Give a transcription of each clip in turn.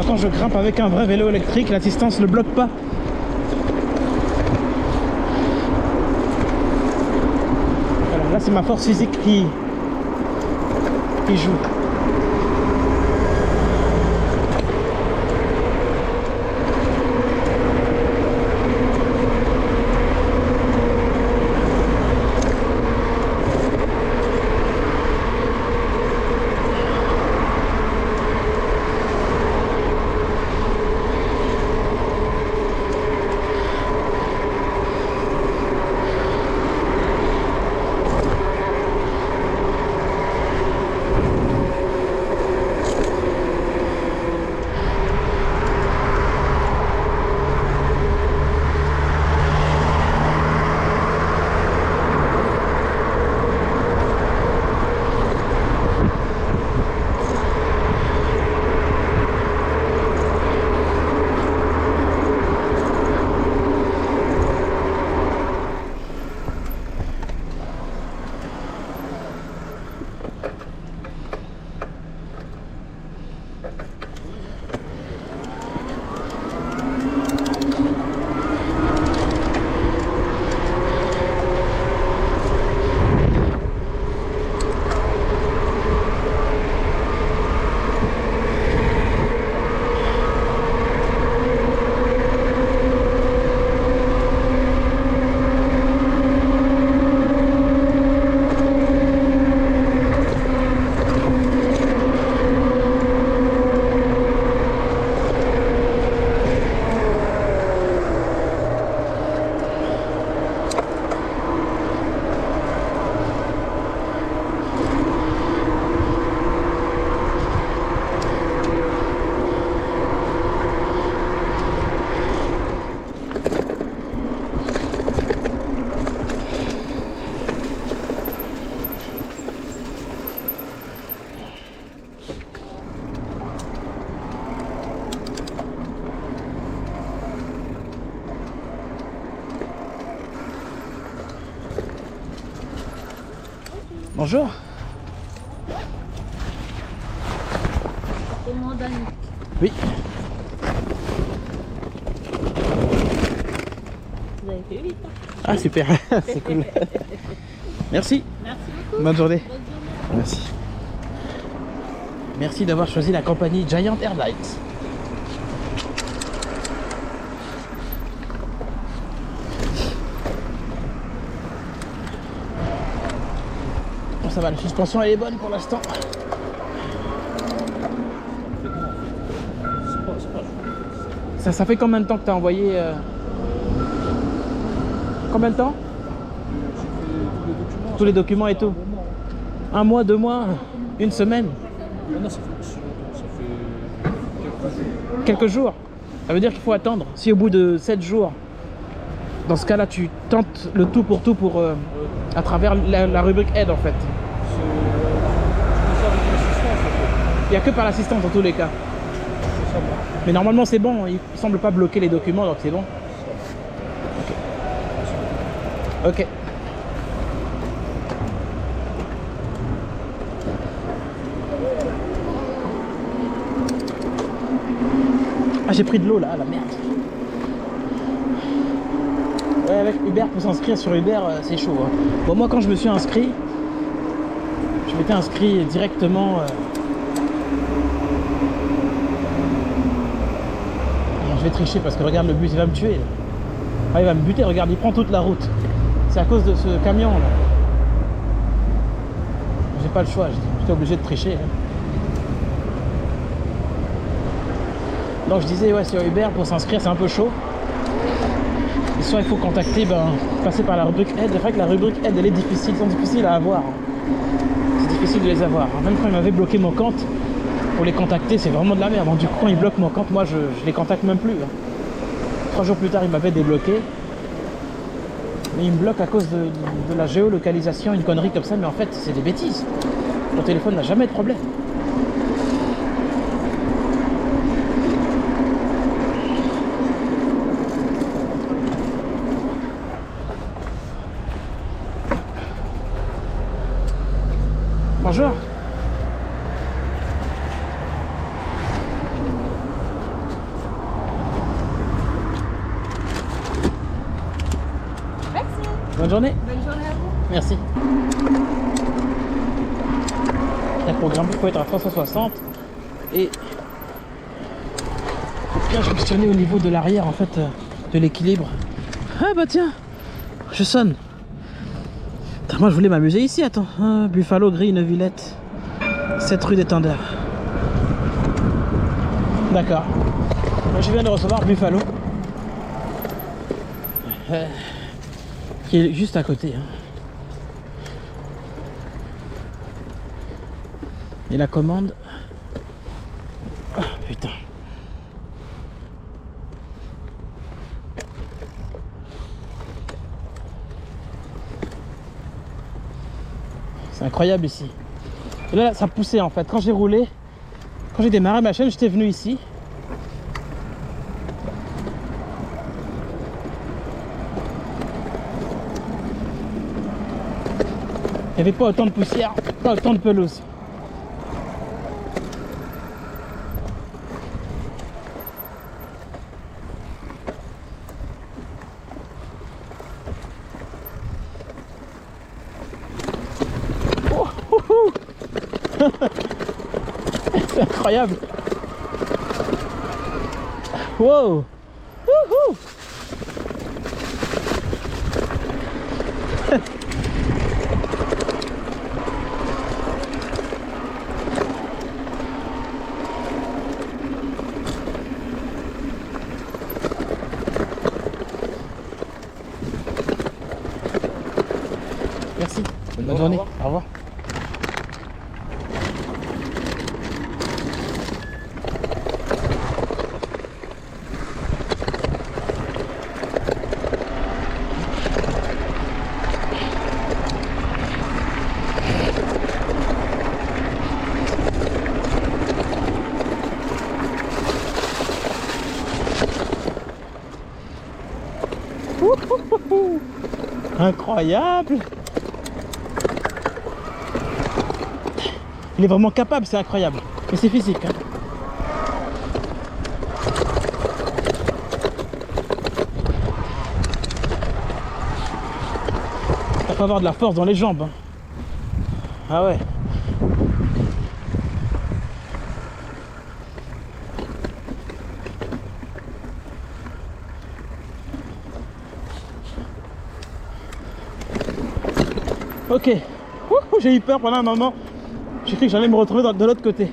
Quand je grimpe avec un vrai vélo électrique, l'assistance ne bloque pas. Voilà, là c'est ma force physique qui joue. Bonjour. Oui. Vous avez fait vite. Ah super, c'est cool. Merci. Merci beaucoup. Bonne journée. Bonne journée. Merci. Merci d'avoir choisi la compagnie Giant Airlines. Bon, ça va, la suspension elle est bonne pour l'instant. Ça fait combien de temps que tu as envoyé Combien de temps? Tous les documents et tout. Un mois, 2 mois, une semaine? Non, ça fait Quelques jours. Ça veut dire qu'il faut attendre. Si au bout de 7 jours, dans ce cas-là, tu tentes le tout pour à travers la rubrique aide en fait. Il n'y a que par l'assistance dans tous les cas. Mais normalement c'est bon, il semble pas bloquer les documents donc c'est bon. Ok. Ah j'ai pris de l'eau là, la merde. Ouais, avec Uber, pour s'inscrire sur Uber c'est chaud hein. Bon moi quand je me suis inscrit, je m'étais inscrit directement je vais tricher parce que regarde le bus il va me tuer là. Ah, il va me buter, regarde il prend toute la route. C'est à cause de ce camion là. J'ai pas le choix, j'étais obligé de tricher hein. Donc je disais ouais sur Uber pour s'inscrire c'est un peu chaud. Et soit il faut contacter, passer par la rubrique aide. C'est vrai que la rubrique aide elle est difficile, ils sont difficiles à avoir. C'est difficile de les avoir. Même quand ils m'avaient bloqué mon compte, pour les contacter c'est vraiment de la merde. Donc, du coup quand ils bloquent mon compte, moi je les contacte même plus. 3 jours plus tard ils m'avaient débloqué. Mais il me bloque à cause de la géolocalisation, une connerie comme ça, mais en fait c'est des bêtises. Ton téléphone n'a jamais de problème. Bonjour. Merci. Bonne journée. Bonne journée à vous. Merci. Le programme peut être à 360 et bien fonctionner au niveau de l'arrière en fait de l'équilibre. Ah bah tiens, je sonne. Putain, moi je voulais m'amuser ici, attends. Ah, Buffalo Green Villette, 7 rue des Tendeurs. D'accord. Je viens de recevoir Buffalo. Qui est juste à côté. Hein. Et la commande. Oh, putain. C'est incroyable ici. Et là, ça poussait en fait. Quand j'ai roulé, quand j'ai démarré ma chaîne, j'étais venu ici. Il n'y avait pas autant de poussière, pas autant de pelouse. Oh, oh, oh. C'est incroyable. Wow. Wouhou. Merci. Bonne journée. Au revoir. Incroyable. Il est vraiment capable, c'est incroyable. Mais c'est physique. Hein. Il faut avoir de la force dans les jambes. Hein. Ah ouais. Ok. J'ai eu peur pendant un moment. J'ai cru que j'allais me retrouver de l'autre côté.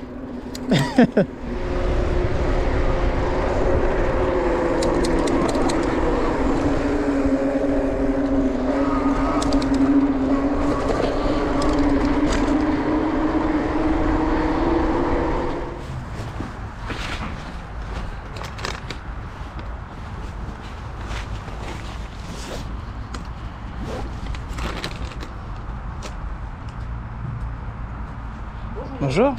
Bonjour.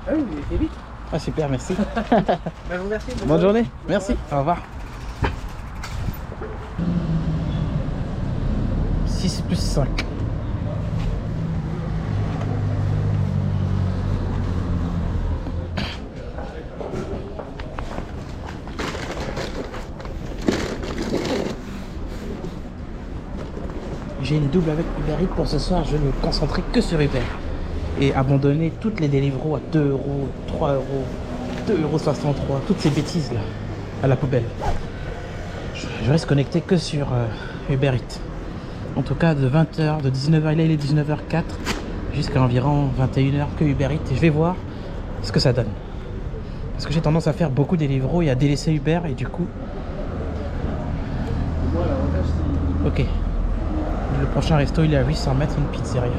Ah oui, il était vite. Ah super, merci. Bah, je vous remercie. Bonne journée. Merci. Au revoir. 6 plus 5. J'ai une double avec Uber Eats pour ce soir. Je vais me concentrer que sur Uber. Et abandonner toutes les Deliveroo à 2 €, 3 €, 2,63 €, toutes ces bêtises là, à la poubelle. Je reste connecté que sur Uber Eats. En tout cas de 20h, de 19h, là il est 19h04 jusqu'à environ 21h que Uber Eats. Et je vais voir ce que ça donne. Parce que j'ai tendance à faire beaucoup de Deliveroo et à délaisser Uber et du coup... Ok. Le prochain resto il est à 800 mètres, une pizzeria.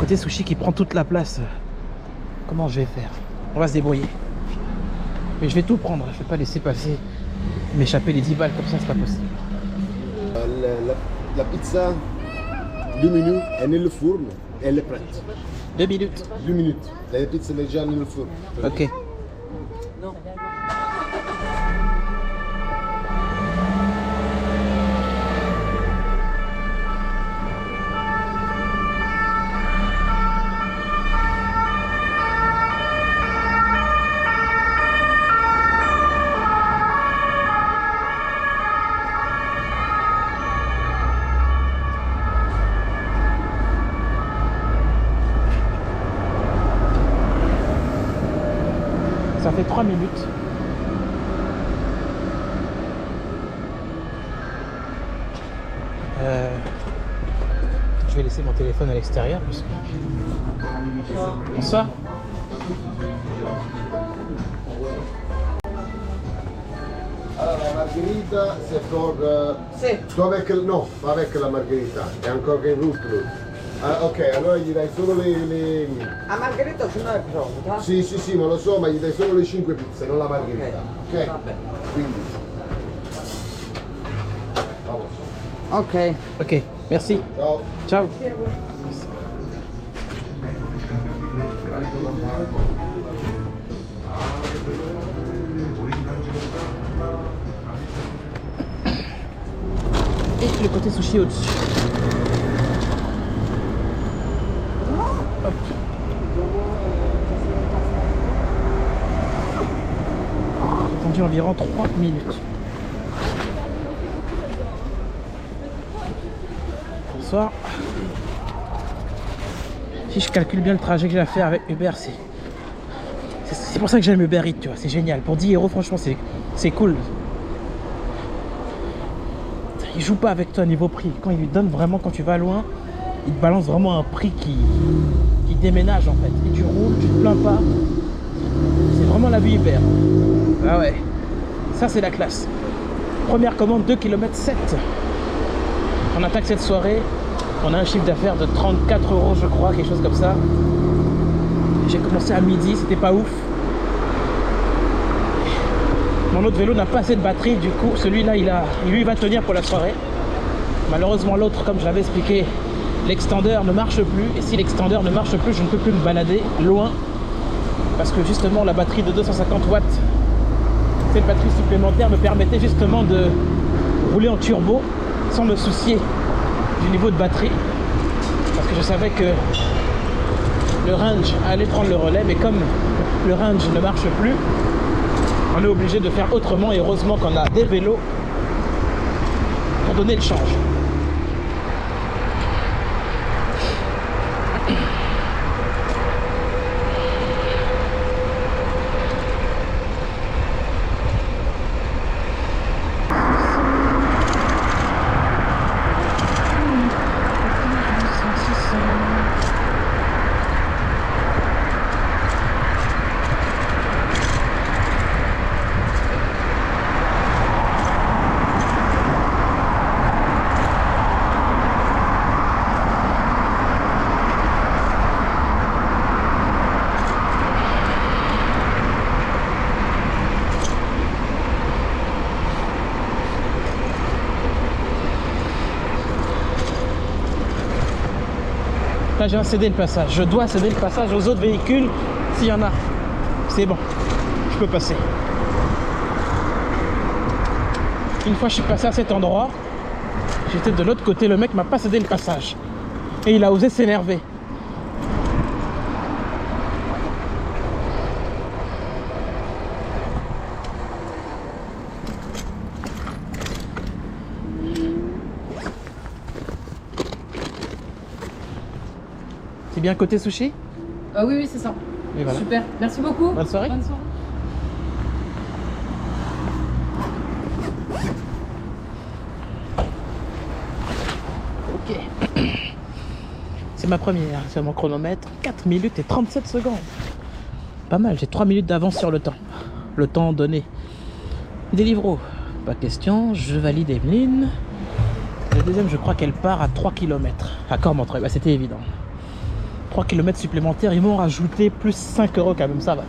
côté sushi qui prend toute la place. Comment je vais faire? On va se débrouiller. Mais je vais tout prendre, je vais pas laisser passer, m'échapper les 10 balles comme ça, c'est pas possible. La pizza, 2 minutes, elle est nel forno, elle est prête. 2 minutes. 2 minutes. La pizza est déjà nel forno. Ok. Ça fait 3 minutes. Je vais laisser mon téléphone à l'extérieur parce que... Bonsoir. Allora, la margherita, c'est pour... Sì. Tu avec... No, pas avec la margherita, è ancora in route. Ah, ok, allora gli dai solo le... A Margherita ce n'è pronta? Sì, ma lo so, ma gli dai solo le 5 pizze, non la margherita. Ok? Vabbè. Quindi... Vamos. Ok. Ok, merci. Ciao. Ciao. Et le côté sushi au-dessus. Hop. J'ai attendu environ 3 minutes. Bonsoir. Si je calcule bien le trajet que j'ai à faire avec Uber, c'est pour ça que j'aime Uber Eats, tu vois, c'est génial. Pour 10 €, franchement, c'est cool. Il joue pas avec toi niveau prix. Quand il lui donne vraiment, quand tu vas loin, il te balance vraiment un prix qui déménage en fait. Et tu roules, tu te plains pas. C'est vraiment la vie Uber. Ah ouais, ça c'est la classe. Première commande, 2 km 7. On attaque cette soirée. On a un chiffre d'affaires de 34 € je crois, quelque chose comme ça. J'ai commencé à midi, c'était pas ouf. Mon autre vélo n'a pas assez de batterie, du coup celui-là lui il va tenir pour la soirée. Malheureusement l'autre, comme je l'avais expliqué, l'extendeur ne marche plus. Et si l'extendeur ne marche plus, je ne peux plus me balader loin. Parce que justement la batterie de 250 watts, cette batterie supplémentaire me permettait justement de rouler en turbo sans me soucier du niveau de batterie. Parce que je savais que le range allait prendre le relais, mais comme le range ne marche plus, on est obligé de faire autrement. Et heureusement qu'on a des vélos pour donner le change. Là, j'ai cédé le passage. Je dois céder le passage aux autres véhicules s'il y en a. C'est bon, je peux passer. Une fois je suis passé à cet endroit, j'étais de l'autre côté, le mec m'a pas cédé le passage. Et il a osé s'énerver. C'est bien côté sushi? Oui, oui, c'est ça. Et voilà. Super. Merci beaucoup. Bonne soirée. Bonne soirée. Ok. C'est ma première sur mon chronomètre. 4 minutes et 37 secondes. Pas mal, j'ai 3 minutes d'avance sur le temps. Le temps donné. Deliveroo, pas question. Je valide Emeline. La deuxième, je crois qu'elle part à 3 km. À Cormontreuil, bah, c'était évident. 3 km supplémentaires, ils m'ont rajouté plus 5 euros quand même, ça va.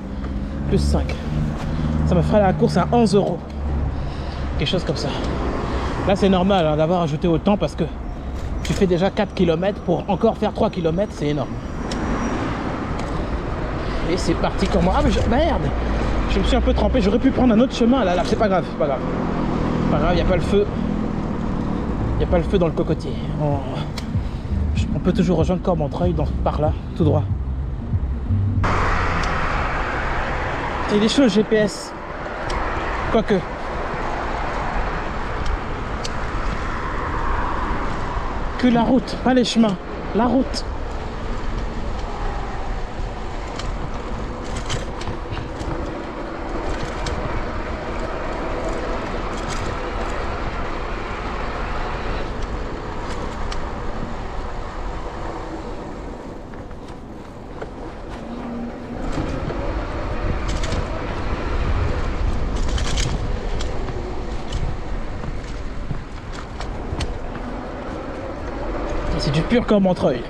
Plus 5. Ça me fera la course à 11 euros. Quelque chose comme ça. Là, c'est normal hein, d'avoir ajouté autant parce que tu fais déjà 4 km pour encore faire 3 km, c'est énorme. Et c'est parti comme moi. Ah, mais merde! Je me suis un peu trempé, j'aurais pu prendre un autre chemin là, c'est pas grave, c'est pas grave. Pas grave, il n'y a pas le feu. Il n'y a pas le feu dans le cocotier. On peut toujours rejoindre Cormontreuil par là, tout droit. Il est chaud le GPS. Quoique. Que la route, pas les chemins. La route. C'est du pur comme Montreuil.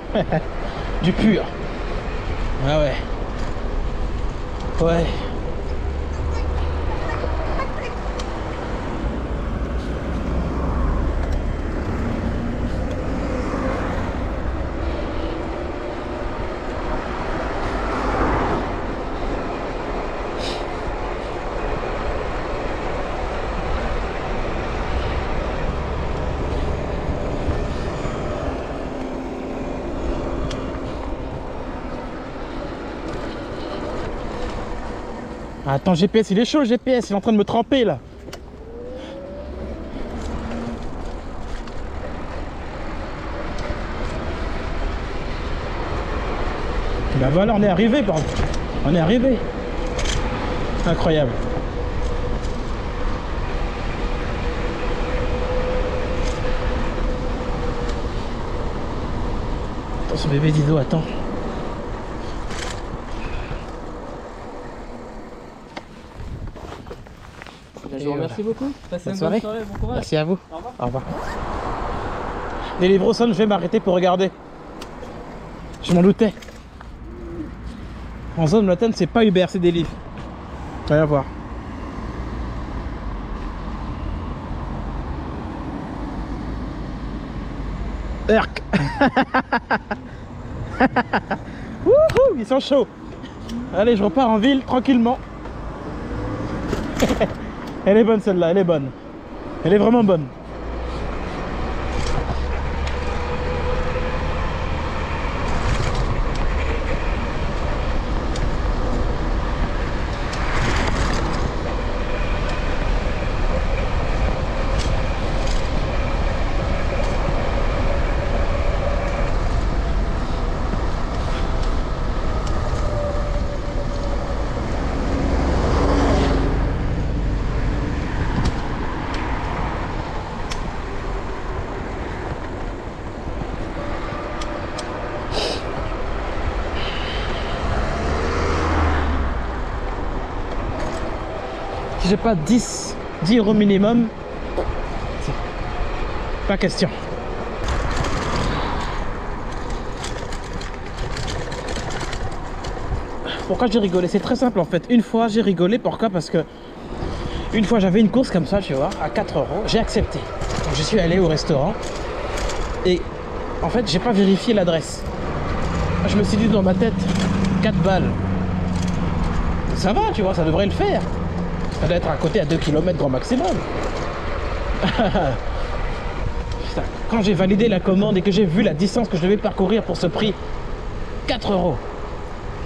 Du pur. Ah ouais. Ouais. Attends, GPS, il est chaud le GPS, il est en train de me tremper là. Bah voilà, on est arrivé, pardon. On est arrivé. Incroyable. Attention bébé Dido, attends. Je vous remercie beaucoup. Passez une bonne soirée, bon courage. Merci à vous. Au revoir. Au revoir. Les livres sonnent, je vais m'arrêter pour regarder. Je m'en doutais. En zone lointaine, c'est pas Uber, c'est des livres. Rien à voir. Erk. Wouhou, ils sont chauds. Allez, je repars en ville tranquillement. Elle est bonne celle-là, elle est bonne. Elle est vraiment bonne. Si j'ai pas 10 euros minimum, pas question. Pourquoi j'ai rigolé? C'est très simple en fait. Une fois j'ai rigolé, pourquoi? Parce que une fois j'avais une course comme ça, tu vois, à 4 euros, j'ai accepté. Donc je suis allé au restaurant et en fait j'ai pas vérifié l'adresse. Je me suis dit dans ma tête, 4 balles. Ça va, tu vois, ça devrait le faire. Ça doit être à côté à 2 km grand maximum. Putain, quand j'ai validé la commande et que j'ai vu la distance que je devais parcourir pour ce prix, 4 euros.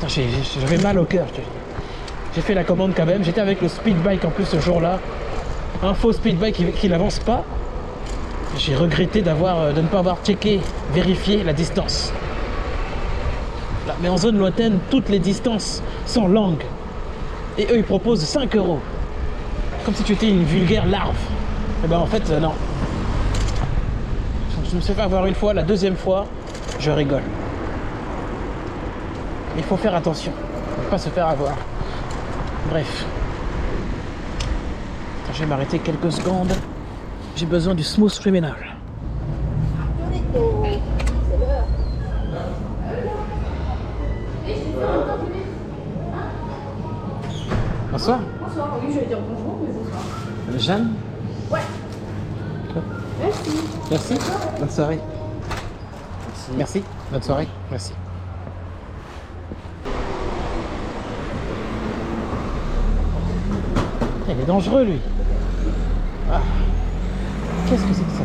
J'avais mal au cœur. J'ai fait la commande quand même. J'étais avec le speed bike en plus ce jour-là. Un faux speed bike qui n'avance pas. J'ai regretté de ne pas avoir checké, vérifié la distance. Là, mais en zone lointaine, toutes les distances sont longues. Et eux, ils proposent 5 euros. Comme si tu étais une vulgaire larve. Et ben en fait, non. Je me suis fait avoir une fois, la deuxième fois, je rigole. Il faut faire attention, ne pas se faire avoir. Bref. Attends, je vais m'arrêter quelques secondes. J'ai besoin du smooth criminal. Bonsoir. Bonsoir, oui, je vais dire bonjour, mais bonsoir. Jeanne. Ouais. Merci. Merci. Bonne soirée. Merci. Bonne soirée. Merci. Il est dangereux, lui. Ah. Qu'est-ce que c'est que ça?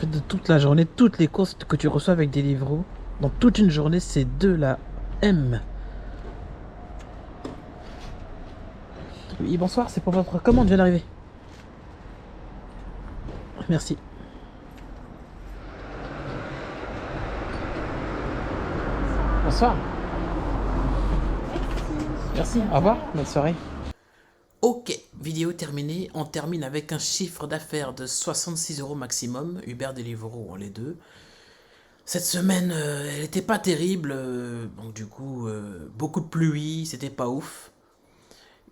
De toute la journée, toutes les courses que tu reçois avec Deliveroo, dans toute une journée, c'est de la M. Oui, bonsoir, c'est pour votre commande, vient d'arriver. Merci. Bonsoir. Merci, au revoir, bonne soirée. Ok, vidéo terminée. On termine avec un chiffre d'affaires de 66 € maximum. Uber, Deliveroo, les deux. Cette semaine, elle n'était pas terrible. Donc du coup, beaucoup de pluie, c'était pas ouf.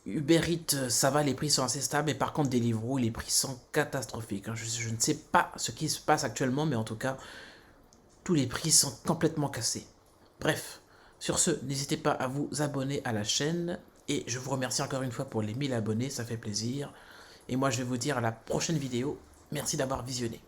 Uber Eats, ça va, les prix sont assez stables. Mais par contre, Deliveroo, les prix sont catastrophiques. Je ne sais pas ce qui se passe actuellement, mais en tout cas, tous les prix sont complètement cassés. Bref, sur ce, n'hésitez pas à vous abonner à la chaîne. Et je vous remercie encore une fois pour les 1000 abonnés, ça fait plaisir. Et moi je vais vous dire à la prochaine vidéo. Merci d'avoir visionné.